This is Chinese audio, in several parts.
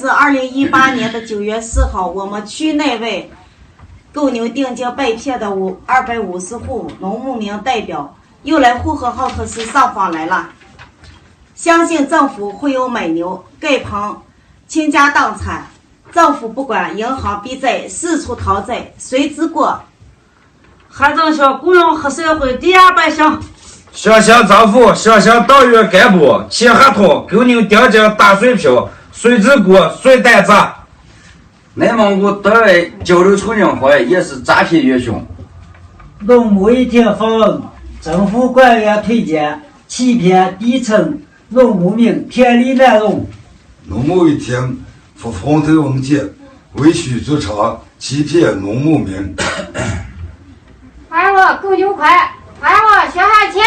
是2018年的9月4号，我们区内为购牛定金被骗的250户农牧民代表又来呼和浩特市上访来了，相信政府会有买牛盖棚倾家荡产，政府不管，银行逼债，四处讨债，谁之过？还正是雇佣黑社会抵押百姓。想想政府，想想党员干部签合同购牛定金打水漂，谁之过谁担责？内蒙古对外交流促进会也是诈骗越凶。农牧一厅访问，政府官员推荐欺骗底层农牧民田里难容。农牧一厅赴洪头文件，为虚作场，欺骗农牧民。还我购牛快，还我小孩钱，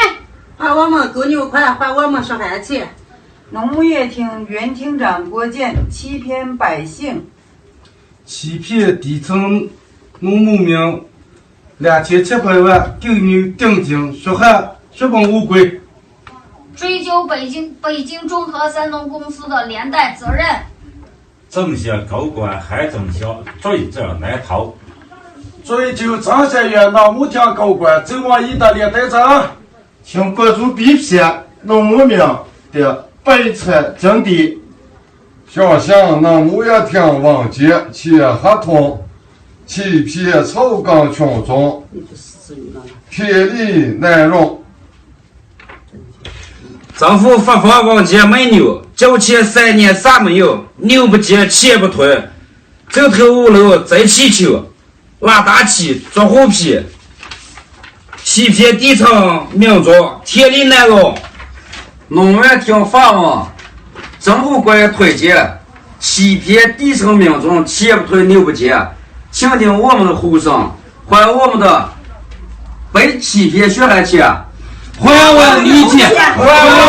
还我们购牛快，还我们小孩钱。农牧业厅原厅长郭建欺骗百姓，欺骗底层农牧民2700万购牛定金，血汗血本无归。追究北京中和山东公司的连带责任。政协高官还政校，罪责难逃。追究张县县农牧厅高官周王义的连带责任，请关注避骗农牧民的败产经地。想向农牧业厅网结签合同，欺骗草根群众，田里难容。政府发放网结买牛，交钱3年啥没有，牛不结钱不退，走投无路再乞求，拉大旗做虎皮，欺骗底层民众田里难容。农业厅访问，政府官员推荐欺骗底层民众钱不退牛不结，请听我们的呼声，还我们的被欺骗血汗钱，还我们的理解，还我